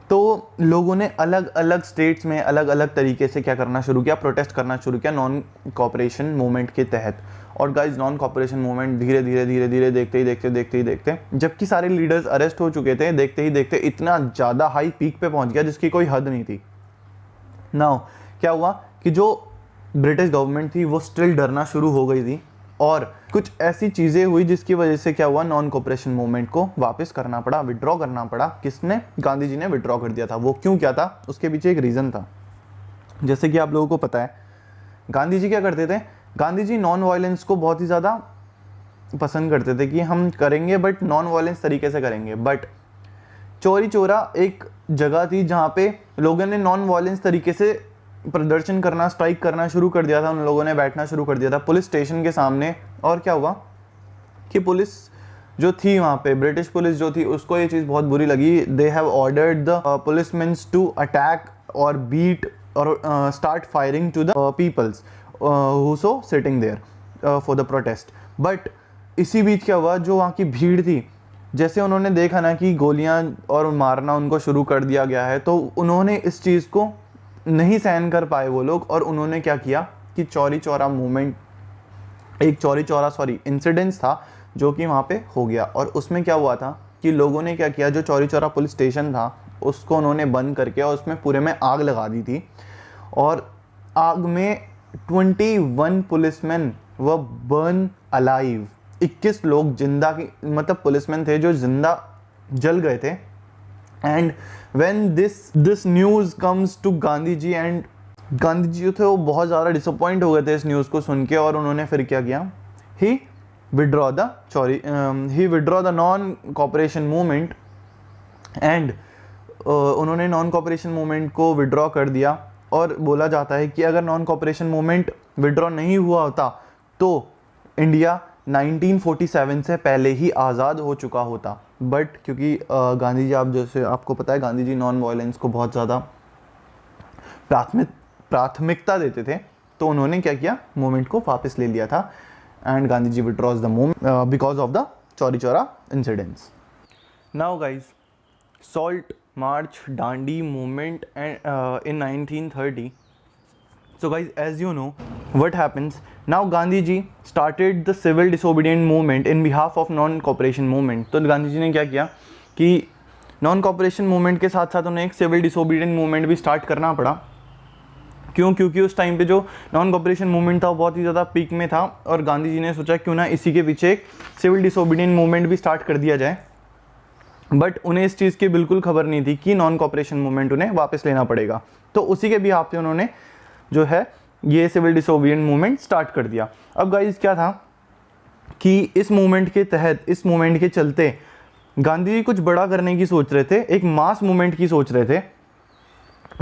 तो लोगों ने अलग अलग स्टेट्स में अलग अलग तरीके से क्या करना शुरू किया, प्रोटेस्ट करना शुरू किया नॉन कॉपरेशन मूवमेंट के तहत। और गाइज नॉन कॉपरेशन मूवमेंट धीरे धीरे देखते ही देखते जबकि सारे लीडर्स अरेस्ट हो चुके थे, देखते ही देखते इतना ज़्यादा हाई पीक पे पहुंच गया जिसकी कोई हद नहीं थी। नाउ क्या हुआ कि जो ब्रिटिश गवर्नमेंट थी वो स्टिल डरना शुरू हो गई थी और कुछ ऐसी चीज़ें हुई जिसकी वजह से क्या हुआ, नॉन कॉपरेशन मूवमेंट को वापस करना पड़ा, विड्रॉ करना पड़ा। किसने? गांधी जी ने विड्रॉ कर दिया था। वो क्यों किया था, उसके पीछे एक रीज़न था। जैसे कि आप लोगों को पता है गांधी जी क्या करते थे, गांधी जी नॉन वायलेंस को बहुत ही ज़्यादा पसंद करते थे कि हम करेंगे बट नॉन वायलेंस तरीके से करेंगे। बट चौरी चौरा एक जगह थी जहाँ पे लोगों ने नॉन वायलेंस तरीके से प्रदर्शन करना, स्ट्राइक करना शुरू कर दिया था। उन लोगों ने बैठना शुरू कर दिया था पुलिस स्टेशन के सामने। और क्या हुआ कि पुलिस जो थी वहाँ पे, ब्रिटिश पुलिस जो थी, उसको ये चीज़ बहुत बुरी लगी। They have ordered the policemens to attack और बीट और start firing to the peoples who so sitting there for the protest. But इसी बीच क्या हुआ, जो वहाँ की भीड़ थी, जैसे उन्होंने देखा ना कि गोलियां और मारना उनको शुरू कर दिया गया है, तो उन्होंने इस चीज़ को नहीं सहन कर पाए वो लोग। और उन्होंने क्या किया कि चौरी चौरा मूवमेंट, एक चौरी चौरा इंसिडेंस था जो कि वहाँ पे हो गया। और उसमें क्या हुआ था कि लोगों ने क्या किया, जो चौरी चौरा पुलिस स्टेशन था उसको उन्होंने बंद करके और उसमें पूरे में आग लगा दी थी। और आग में 21 पुलिसमैन व बर्न अलाइव, 21 लोग जिंदा की मतलब पुलिसमैन थे जो जिंदा जल गए थे। And when this news comes to Gandhi ji, and Gandhi ji थे वो बहुत ज़्यादा डिसअपॉइंट हो गए थे इस न्यूज़ को सुन के। और उन्होंने फिर क्या किया, he withdraw the non cooperation movement. And उन्होंने नॉन कॉपरेशन मूवमेंट को विड्रॉ कर दिया। और बोला जाता है कि अगर नॉन कॉपरेशन मूवमेंट विड्रॉ नहीं हुआ होता तो इंडिया 1947 से पहले ही आज़ाद हो चुका होता। बट क्योंकि गांधी जी, आप जैसे आपको पता है, गांधी जी नॉन वायलेंस को बहुत ज़्यादा प्राथमिकता देते थे, तो उन्होंने क्या किया, मूवमेंट को वापस ले लिया था। And Gandhi ji withdraws the movement because of the Chauri Chaura incidents. Now guys, salt march, Dandi movement and in 1930. So guys, as you know what happens now, Gandhi ji started the civil disobedient movement in behalf of non cooperation movement. तो गांधी जी ने क्या किया कि non cooperation movement के साथ साथ उन्हें एक सिविल डिसोबीडियंट मूवमेंट भी स्टार्ट करना पड़ा। क्यों? क्योंकि उस टाइम पे जो नॉन कॉपरेशन मूवमेंट था वो बहुत ही ज़्यादा पीक में था और गांधी जी ने सोचा क्यों ना इसी के पीछे एक सिविल डिसोबीडियंट मूवमेंट भी स्टार्ट कर दिया जाए। बट उन्हें इस चीज़ की बिल्कुल खबर नहीं थी कि नॉन कॉपरेशन मूवमेंट उन्हें वापस लेना पड़ेगा। तो उसी के बिहाफ पे उन्होंने जो है ये सिविल डिसोबीडियंट मूवमेंट स्टार्ट कर दिया। अब गाइस क्या था कि इस मूवमेंट के तहत, इस मूवमेंट के चलते गांधी जी कुछ बड़ा करने की सोच रहे थे, एक मास मूवमेंट की सोच रहे थे।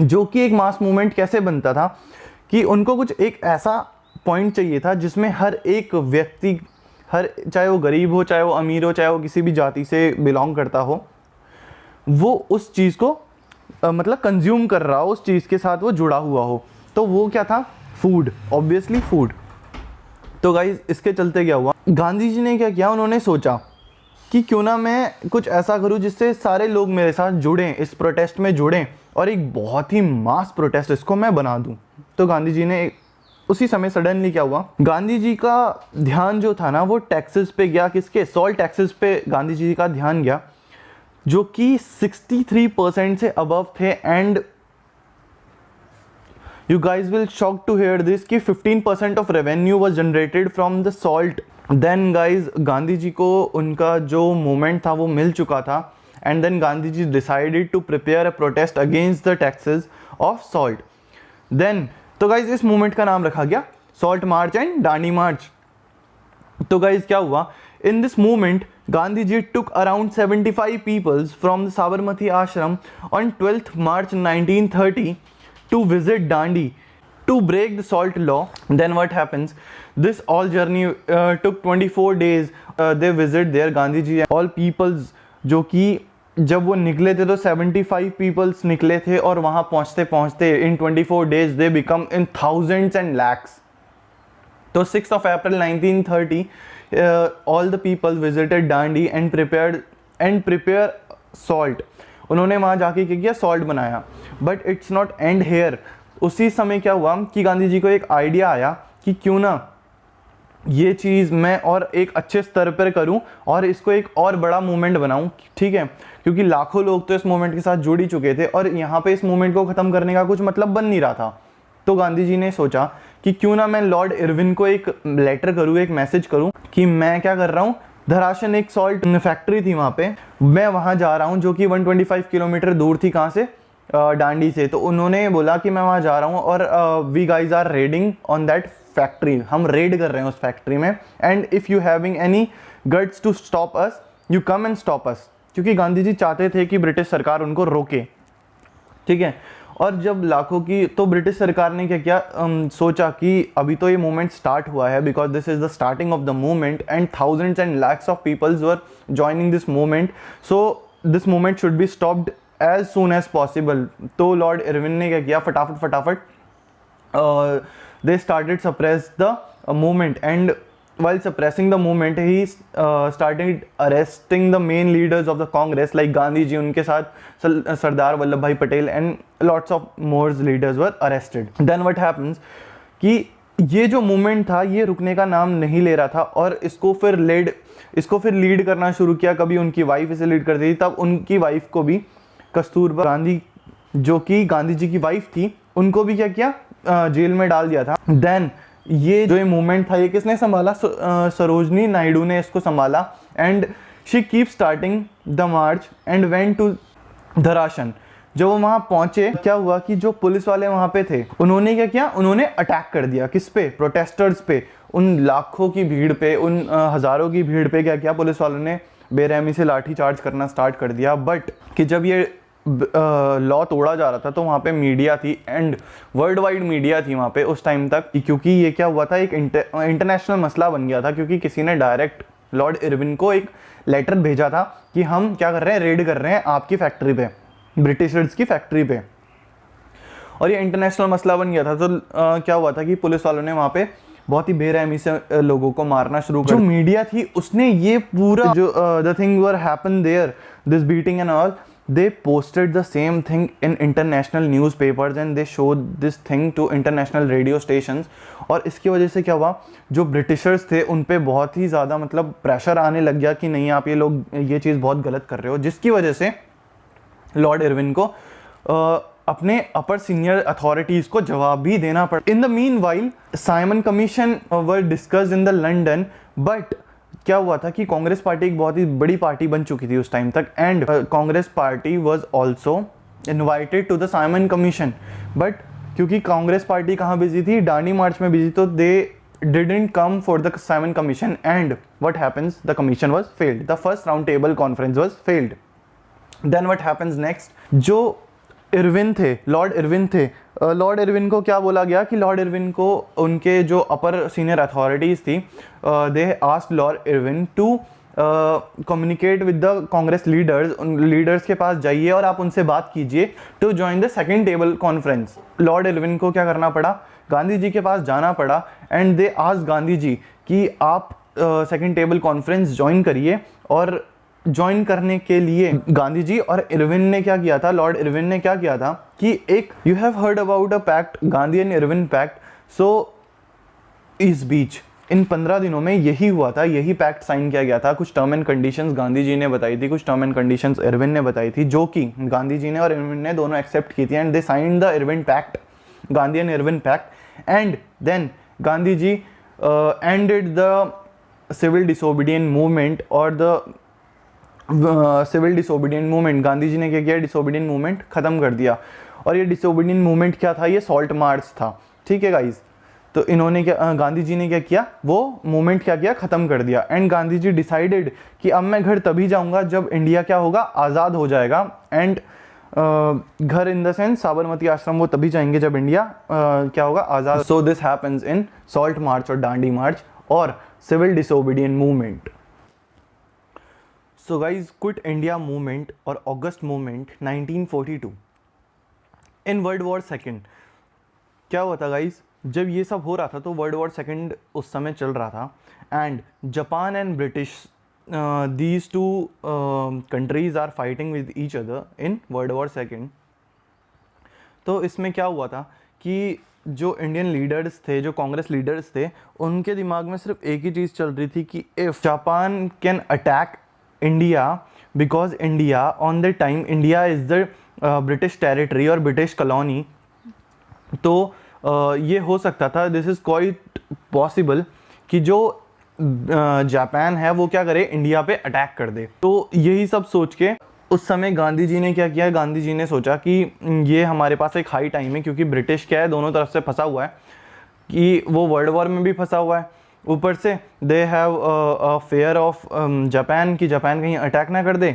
जो कि एक मास मूवमेंट कैसे बनता था कि उनको कुछ एक ऐसा पॉइंट चाहिए था जिसमें हर एक व्यक्ति, चाहे वो गरीब हो, चाहे वो अमीर हो, चाहे वो किसी भी जाति से बिलोंग करता हो, वो उस चीज़ को मतलब कंज्यूम कर रहा हो, उस चीज़ के साथ वो जुड़ा हुआ हो। तो वो क्या था? Food, obviously food. तो गाइज इसके चलते क्या हुआ, गांधी जी ने क्या किया, उन्होंने सोचा कि क्यों ना मैं कुछ ऐसा करूं जिससे सारे लोग मेरे साथ जुड़ें, इस प्रोटेस्ट में जुड़ें और एक बहुत ही मास प्रोटेस्ट इसको मैं बना दूं। तो गांधी जी ने उसी समय सडनली क्या हुआ, गांधी जी का ध्यान जो था ना वो टैक्सेस पे गया। किसके? सॉल्ट टैक्सेस पे गांधी जी का ध्यान गया, जो कि 63% से अबव थे। And you guys will shocked to hear this कि 15% of revenue was generated from the salt. then guys Gandhi ji को उनका जो मूवमेंट था वो मिल चुका था। and then Gandhi ji decided to prepare a protest against the taxes of salt. then तो guys इस मूवमेंट का नाम रखा गया सॉल्ट मार्च एंड दांडी मार्च। तो guys क्या हुआ, in this movement Gandhi ji took around 75 people from the Sabarmati ashram on 12th March 1930 to visit Dandi to break the salt law. Then what happens, this all journey took 24 days. They visit there, Gandhi ji all peoples जो कि जब वो निकले थे तो 75 peoples निकले थे और वहाँ पहुँचते पहुँचते in 24 days they become in thousands and lakhs. तो 6 April 1930 all the people visited Dandi and prepare salt. उन्होंने वहाँ जाके क्या किया, सॉल्ट बनाया। But it's not end here. उसी समय क्या हुआ कि गांधी जी को एक आइडिया आया कि क्यों ना ये चीज़ मैं और एक अच्छे स्तर पर करूं और इसको एक और बड़ा मूवमेंट बनाऊं, ठीक है, क्योंकि लाखों लोग तो इस मूवमेंट के साथ जुड़ ही चुके थे और यहाँ पे इस मूवमेंट को ख़त्म करने का कुछ मतलब बन नहीं रहा था। तो गांधी जी ने सोचा कि क्यों ना मैं लॉर्ड इरविन को एक लेटर करूँ, एक मैसेज करूँ कि मैं क्या कर रहा हूँ, धराशन एक सॉल्ट फैक्ट्री थी वहाँ पे, मैं वहाँ जा रहा हूँ, जो कि 125 किलोमीटर दूर थी कहाँ से, डांडी से। तो उन्होंने बोला कि मैं वहाँ जा रहा हूँ और we guys are raiding on that factory, हम रेड कर रहे हैं उस फैक्ट्री में, and if you having any guts to stop us you come and stop us. क्योंकि गांधी जी चाहते थे कि ब्रिटिश सरकार उनको रोके, ठीक है। और जब लाखों की, तो ब्रिटिश सरकार ने क्या किया, सोचा कि अभी तो ये मूवमेंट स्टार्ट हुआ है, because this is the starting of the movement and thousands and lakhs of peoples were joining this movement, so this movement should be stopped as soon as possible. तो लॉर्ड इरविन ने क्या किया, फटाफट they started suppress the movement, and while suppressing the movement he started arresting the main leaders of the Congress like Gandhi ji, उनके साथ सरदार वल्लभ भाई Patel and lots of more leaders were arrested. Then what happens कि ये जो मूवमेंट था ये रुकने का नाम नहीं ले रहा था और इसको फिर लीड करना शुरू किया। कभी उनकी वाइफ इसे लीड करती थी, तब उनकी वाइफ को भी, कस्तूरबा गांधी जो कि गांधी जी की वाइफ थी, उनको भी क्या किया, जेल में डाल दिया था। देन ये जो मूवमेंट था ये किसने संभाला, सरोजनी नायडू ने इसको संभाला, and she keep starting the march and went to Dharasana. जब वो वहाँ पहुंचे, क्या हुआ कि जो पुलिस वाले वहाँ पे थे उन्होंने क्या किया, उन्होंने अटैक कर दिया। किस पे, प्रोटेस्टर्स पे, उन लाखों की भीड़ पे, उन हज़ारों की भीड़ पे क्या किया, पुलिस वालों ने बेरहमी से लाठी चार्ज करना स्टार्ट कर दिया। बट कि जब ये लॉ तोड़ा जा रहा था तो वहाँ पे मीडिया थी एंड वर्ल्ड वाइड मीडिया थी वहाँ पे उस टाइम तक, क्योंकि ये क्या हुआ था, एक इंटरनेशनल मसला बन गया था, क्योंकि किसी ने डायरेक्ट लॉर्ड इरविन को एक लेटर भेजा था कि हम क्या कर रहे हैं, रेड कर रहे हैं आपकी फैक्ट्री पे, ब्रिटिशर्स की फैक्ट्री पे, और ये इंटरनेशनल मसला बन गया था। तो क्या हुआ था कि पुलिस वालों ने वहाँ पे बहुत ही बेरहमी से लोगों को मारना शुरू कर। जो मीडिया थी उसने ये पूरा जो the thing were happen there, this beating and all, they posted the same thing in international newspapers and they showed this thing to international radio stations। और इसकी वजह से क्या हुआ, जो ब्रिटिशर्स थे उन पे बहुत ही ज़्यादा मतलब प्रेशर आने लग गया कि नहीं आप ये लोग ये चीज़ बहुत गलत कर रहे हो, जिसकी वजह से लॉर्ड इरविन को अपने अपर सीनियर अथॉरिटीज़ को जवाब भी देना पड़ा। इन the mean while Simon commission were discussed in the London, but क्या हुआ था कि कांग्रेस पार्टी एक बहुत ही बड़ी पार्टी बन चुकी थी उस टाइम तक, and Congress party was also invited to the Simon Commission. But क्योंकि कांग्रेस पार्टी कहाँ बिजी थी, डांडी मार्च में बिजी, तो they didn't come for the Simon Commission, and what happens, the commission was failed, the first round table conference was failed. Then what happens next, जो Irwin थे, Lord Irwin थे, Lord Irwin को क्या बोला गया कि Lord Irwin को उनके जो अपर सीनियर अथॉरिटीज़ थी, they asked Lord Irwin to communicate with the Congress leaders, उन लीडर्स के पास जाइए और आप उनसे बात कीजिए to join the second table conference. Lord Irwin को क्या करना पड़ा, गांधी जी के पास जाना पड़ा, and they asked Gandhi ji कि आप सेकेंड टेबल कॉन्फ्रेंस ज्वाइन करिए। और ज्वाइन करने के लिए गांधी जी और इरविन ने क्या किया था, लॉर्ड इरविन ने क्या किया था कि एक, you have heard about a pact, Gandhi and Irwin pact, so इस बीच इन 15 दिनों में यही हुआ था, यही पैक्ट साइन किया गया था। कुछ term and conditions Gandhi ji ने बताई थी, कुछ टर्म एंड कंडीशंस इरविन ने बताई थी, जो कि गांधी जी ने और इरविन ने दोनों एक्सेप्ट की थी, and they sign the Irwin pact, Gandhi and Irwin pact. And then Gandhi ji ended the civil disobedient movement और the civil disobedient movement. Gandhi ji ने क्या किया, डिसोबीडियंट मूवमेंट खत्म कर दिया। और ये डिसोबीडियंट मूवमेंट क्या था, ये सॉल्ट मार्च था, ठीक है गाइज। तो इन्होंने क्या, गांधी जी ने क्या किया, वो मूवमेंट क्या किया, खत्म कर दिया। एंड गांधी जी डिसाइडेड कि अब मैं घर तभी जाऊंगा जब इंडिया क्या होगा, आज़ाद हो जाएगा। एंड घर इन द सेंस साबरमती आश्रम वो तभी जाएंगे जब इंडिया क्या होगा, आज़ाद। So this happens in salt march और डांडी मार्च और civil disobedient movement. So guys, quit India movement और अगस्त movement 1942 in world war second. क्या हुआ था गाइज, जब ये सब हो रहा था तो वर्ल्ड वॉर सेकेंड उस समय चल रहा था and Japan and British these two countries are fighting with each other in world war second. तो इसमें क्या हुआ था कि जो इंडियन लीडर्स थे, जो कांग्रेस लीडर्स थे, उनके दिमाग में सिर्फ एक ही चीज़ चल रही थी कि if Japan can attack India, because India on the time India is the British territory और ब्रिटिश कॉलोनी, तो ये हो सकता था, दिस इज़ क्वाइट पॉसिबल कि जो जापान है वो क्या करे, इंडिया पे अटैक कर दे। तो यही सब सोच के उस समय गांधी जी ने क्या किया, गांधी जी ने सोचा कि ये हमारे पास एक हाई टाइम है, क्योंकि ब्रिटिश क्या है दोनों तरफ से फंसा हुआ है, कि वो वर्ल्ड वॉर में भी फंसा हुआ है, ऊपर से they have a fair of Japan कि जापान कहीं अटैक ना कर दे।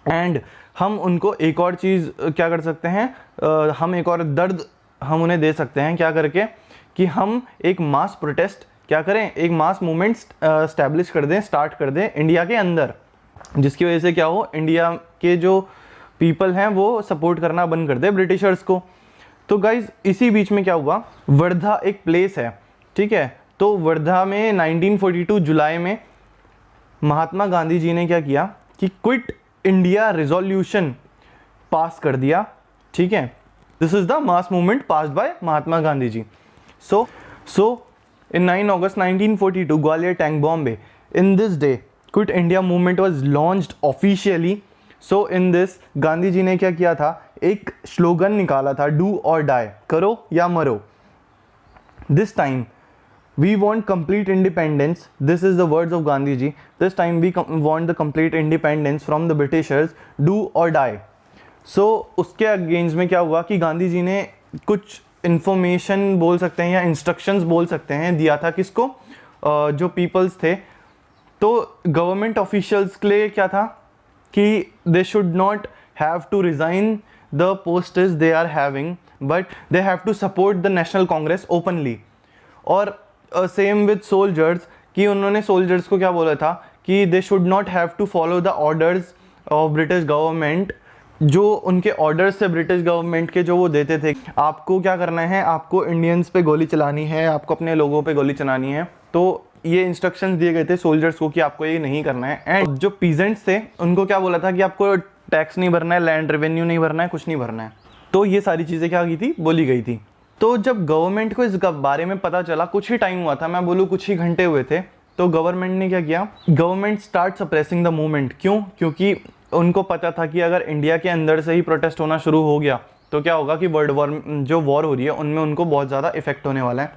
एंड हम उनको एक और चीज़ क्या कर सकते हैं, हम एक और दर्द हम उन्हें दे सकते हैं, क्या करके कि हम एक मास प्रोटेस्ट क्या करें, एक मास मूवमेंट स्टैब्लिश कर दें, स्टार्ट कर दें इंडिया के अंदर, जिसकी वजह से क्या हो, इंडिया के जो पीपल हैं वो सपोर्ट करना बंद कर दे ब्रिटिशर्स को। तो गाइज इसी बीच में क्या हुआ, वर्धा एक प्लेस है, ठीक है, तो वर्धा में 1942 जुलाई में महात्मा गांधी जी ने क्या किया कि क्विट इंडिया रेजोल्यूशन पास कर दिया, ठीक है। This is the mass movement passed by Mahatma Gandhi ji. So in 9 August 1942 Gowalia tank Bombay, in this day quit India movement was launched officially. So in this Gandhi ji ने क्या किया था, एक स्लोगन निकाला था, डू और डाई, करो या मरो। This time we want complete independence, this is the words of Gandhi ji, this time we want the complete independence from the Britishers, do or die। so उसके अगेंस्ट में क्या हुआ कि गांधी जी ने कुछ इंफॉर्मेशन बोल सकते हैं या इंस्ट्रक्शंस बोल सकते हैं दिया था, किसको, जो पीपल्स थे। तो गवर्नमेंट ऑफिशियल्स के लिए क्या था कि they should not have to resign the posts they are having, but they have to support the national Congress openly. और सेम विद सोल्जर्स, कि उन्होंने सोल्जर्स को क्या बोला था कि they should not have to follow the orders of British government, जो उनके ऑर्डर्स थे ब्रिटिश गवर्नमेंट के, जो वो देते थे, आपको क्या करना है, आपको इंडियंस पे गोली चलानी है, आपको अपने लोगों पे गोली चलानी है। तो ये इंस्ट्रक्शंस दिए गए थे सोल्जर्स को कि आपको ये नहीं करना है। एंड जो पीजेंट्स थे उनको क्या बोला था कि आपको टैक्स नहीं भरना है, लैंड रेवेन्यू नहीं भरना है, कुछ नहीं भरना है। तो ये सारी चीज़ें क्या की थी, बोली गई थी। तो जब गवर्नमेंट को इस बारे में पता चला, कुछ ही टाइम हुआ था, मैं बोलूँ कुछ ही घंटे हुए थे, तो गवर्नमेंट ने क्या किया, government start suppressing the movement. क्यों, क्योंकि उनको पता था कि अगर इंडिया के अंदर से ही प्रोटेस्ट होना शुरू हो गया तो क्या होगा कि वर्ल्ड वॉर जो वॉर हो रही है उनमें उनको बहुत ज़्यादा इफेक्ट होने वाला है।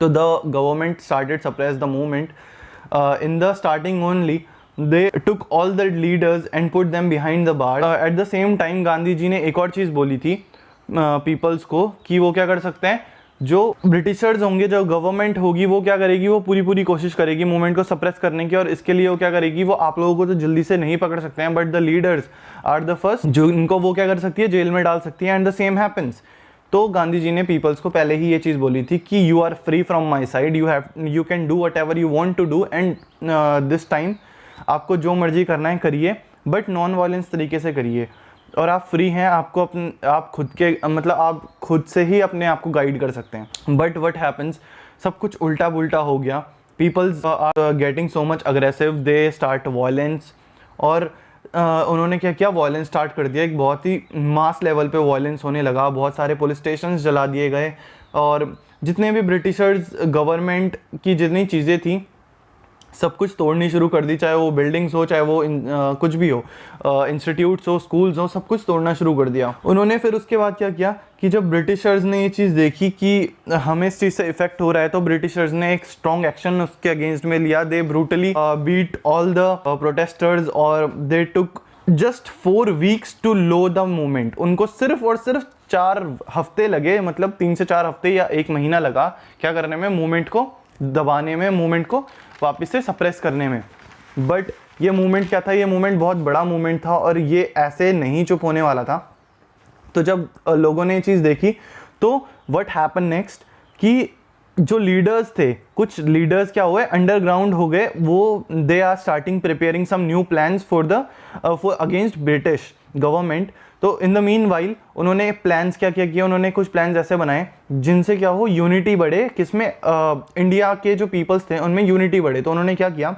तो the government started suppress the movement in the starting only, they took all the leaders and put them behind the bar। at the same time Gandhi ji ने एक और चीज़ बोली थी पीपल्स को कि वो क्या कर सकते हैं, जो ब्रिटिशर्स होंगे, जो गवर्नमेंट होगी, वो क्या करेगी, वो पूरी कोशिश करेगी मूवमेंट को सप्रेस करने की, और इसके लिए वो क्या करेगी, वो आप लोगों को तो जल्दी से नहीं पकड़ सकते हैं, but the leaders are the first, जो इनको वो क्या कर सकती है, जेल में डाल सकती है। And the same happens. तो गांधी जी ने पीपल्स को पहले ही ये चीज़ बोली थी कि you are free from my side, you can do whatever you want to do, and this time आपको जो मर्जी करना है करिए, बट नॉन वायलेंस तरीके से करिए, और आप फ्री हैं, आपको आप खुद के मतलब आप खुद से ही अपने आप को गाइड कर सकते हैं। बट व्हाट हैपन्स, सब कुछ उल्टा पुल्टा हो गया। Peoples are getting so much aggressive, they start violence, और उन्होंने क्या किया, वायलेंस स्टार्ट कर दिया, एक बहुत ही मास लेवल पे वायलेंस होने लगा, बहुत सारे पुलिस स्टेशंस जला दिए गए, और जितने भी ब्रिटिशर्स गवर्नमेंट की जितनी चीज़ें थी सब कुछ तोड़नी शुरू कर दी, चाहे वो बिल्डिंग्स हो, चाहे वो कुछ भी हो, इंस्टीट्यूट्स हो, स्कूल्स हो, सब कुछ तोड़ना शुरू कर दिया उन्होंने। फिर उसके बाद क्या किया कि जब ब्रिटिशर्स ने ये चीज़ देखी कि हमें इस चीज़ से इफेक्ट हो रहा है, तो ब्रिटिशर्स ने एक स्ट्रॉन्ग एक्शन उसके अगेंस्ट में लिया। They brutally beat all the protestors, और they took just 4 weeks to low the movement. उनको सिर्फ और सिर्फ 4 हफ्ते लगे, मतलब 3 से 4 हफ्ते या 1 महीना लगा क्या करने में, मूवमेंट को दबाने में, मूवमेंट को वापस से सप्रेस करने में। बट ये मूवमेंट क्या था, ये मूवमेंट बहुत बड़ा मूवमेंट था, और ये ऐसे नहीं चुप होने वाला था। तो जब लोगों ने ये चीज़ देखी, तो व्हाट हैपन नेक्स्ट कि जो लीडर्स थे, कुछ लीडर्स क्या हुए, अंडरग्राउंड हो गए, वो they are starting preparing some new plans for against British government. तो इन द मीन वाइल उन्होंने प्लान्स क्या क्या किया, उन्होंने कुछ प्लान्स ऐसे बनाए जिनसे क्या हो, यूनिटी बढ़े, किसमें, इंडिया के जो पीपल्स थे उनमें यूनिटी बढ़े। तो उन्होंने क्या किया,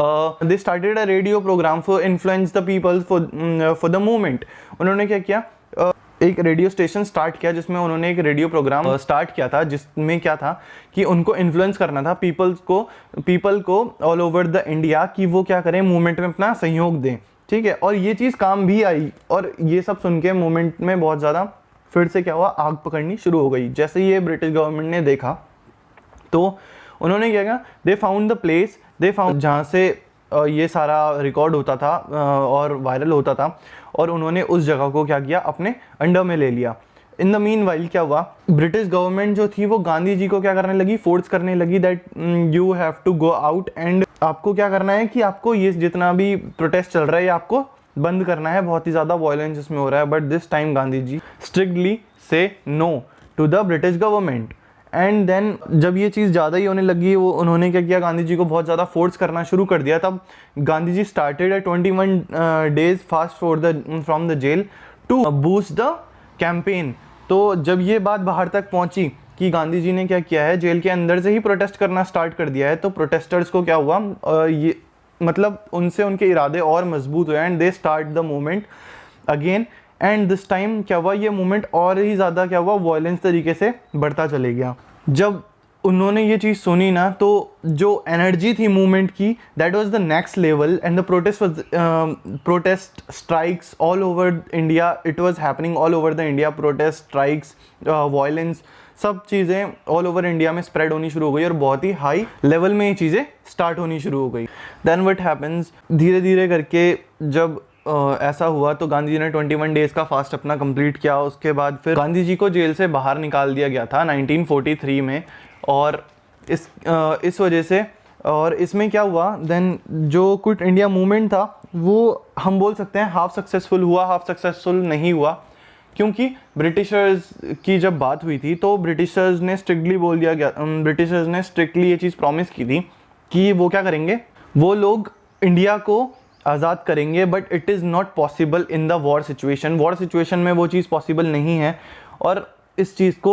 they started a radio programme for influence the people for the movement. उन्होंने क्या किया, एक रेडियो स्टेशन स्टार्ट किया जिसमें उन्होंने एक रेडियो प्रोग्राम स्टार्ट किया था, जिसमें क्या था कि उनको इन्फ्लुएंस करना था पीपल को ऑल ओवर द इंडिया, कि वो क्या करें, मूवमेंट में अपना सहयोग दें। ठीक है, और ये चीज़ काम भी आई, और ये सब सुन के मूवमेंट में बहुत ज़्यादा फिर से क्या हुआ, आग पकड़नी शुरू हो गई। जैसे ये ब्रिटिश गवर्नमेंट ने देखा तो उन्होंने क्या किया, they found the place, they found जहाँ से ये सारा रिकॉर्ड होता था और वायरल होता था, और उन्होंने उस जगह को क्या किया, अपने अंडर में ले लिया। इन द मीन वाइल क्या हुआ, ब्रिटिश गवर्नमेंट जो थी वो गांधी जी को क्या करने लगी, फोर्स करने लगी that you have to go out, and आपको क्या करना है कि आपको ये जितना भी प्रोटेस्ट चल रहा है ये आपको बंद करना है, बहुत ही ज़्यादा वायलेंस इसमें हो रहा है। But this time Gandhi ji strictly से no to the British government. And then जब ये चीज़ ज़्यादा ही होने लगी, वो उन्होंने क्या किया, गांधी जी को बहुत ज़्यादा फोर्स करना शुरू कर दिया। तब Gandhi ji started 21 days fast from the jail to boost the campaign. तो जब ये बात बाहर तक पहुंची कि गांधी जी ने क्या किया है, जेल के अंदर से ही प्रोटेस्ट करना स्टार्ट कर दिया है, तो प्रोटेस्टर्स को क्या हुआ, ये मतलब उनसे उनके इरादे और मजबूत हुए, and they start the movement again. And this time क्या हुआ, ये मूवमेंट और ही ज़्यादा क्या हुआ, वायलेंस तरीके से बढ़ता चले गया। जब उन्होंने ये चीज़ सुनी ना, तो जो एनर्जी थी मूवमेंट की, that was the next level, and the protest strikes all over India, it was happening all over the India, protest strikes, violence, सब चीज़ें ऑल ओवर इंडिया में स्प्रेड होनी शुरू हो गई, और बहुत ही हाई लेवल में ये चीज़ें स्टार्ट होनी शुरू हो गई। देन व्हाट हैपेंस, धीरे धीरे करके जब ऐसा हुआ तो गांधी जी ने 21 डेज़ का फास्ट अपना कंप्लीट किया। उसके बाद फिर गांधी जी को जेल से बाहर निकाल दिया गया था 1943 में, और इस वजह से, और इसमें क्या हुआ, देन जो क्विट इंडिया मूवमेंट था वो हम बोल सकते हैं हाफ सक्सेसफुल हुआ, हाफ सक्सेसफुल नहीं हुआ, क्योंकि ब्रिटिशर्स की जब बात हुई थी तो ब्रिटिशर्स ने स्ट्रिक्टली बोल दिया गया, ब्रिटिशर्स ने स्ट्रिक्टली ये चीज़ प्रॉमिस की थी कि वो क्या करेंगे, वो लोग इंडिया को आज़ाद करेंगे, but it is not possible in the war situation. War situation में वो चीज़ पॉसिबल नहीं है, और इस चीज़ को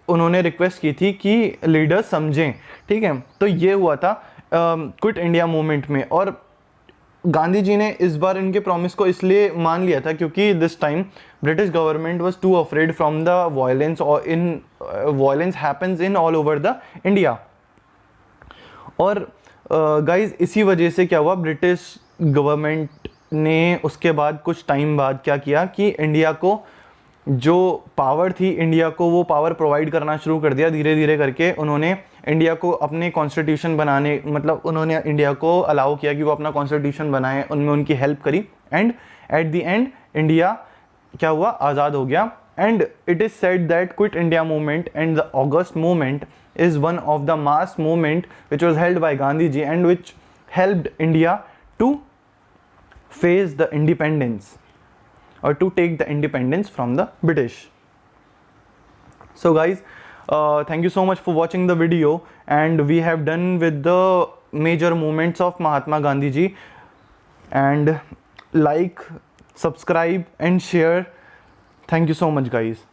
उन्होंने रिक्वेस्ट की थी कि लीडर्स समझें। ठीक है, तो ये हुआ था क्विट इंडिया मूवमेंट में, और गांधी जी ने इस बार इनके प्रॉमिस को इसलिए मान लिया था क्योंकि this time British government was too afraid from the violence, और in violence happens in all over the India. और गाइज इसी वजह से क्या हुआ, ब्रिटिश गवर्नमेंट ने उसके बाद कुछ टाइम बाद क्या किया कि इंडिया को जो पावर थी, इंडिया को वो पावर प्रोवाइड करना शुरू कर दिया। धीरे धीरे करके उन्होंने इंडिया को अपने कॉन्स्टिट्यूशन बनाने, मतलब उन्होंने इंडिया को अलाउ किया कि वो अपना कॉन्स्टिट्यूशन बनाए, उनमें उनकी हेल्प करी, and at the end India क्या हुआ, आज़ाद हो गया। And it is said that quit India movement and the August movement is one of the mass movement which was held by Gandhi ji and which helped India to face the independence, or to take the independence from the British. So guys, thank you so much for watching the video, and we have done with the major movements of Mahatma Gandhi ji, and like, subscribe and share. Thank you so much guys.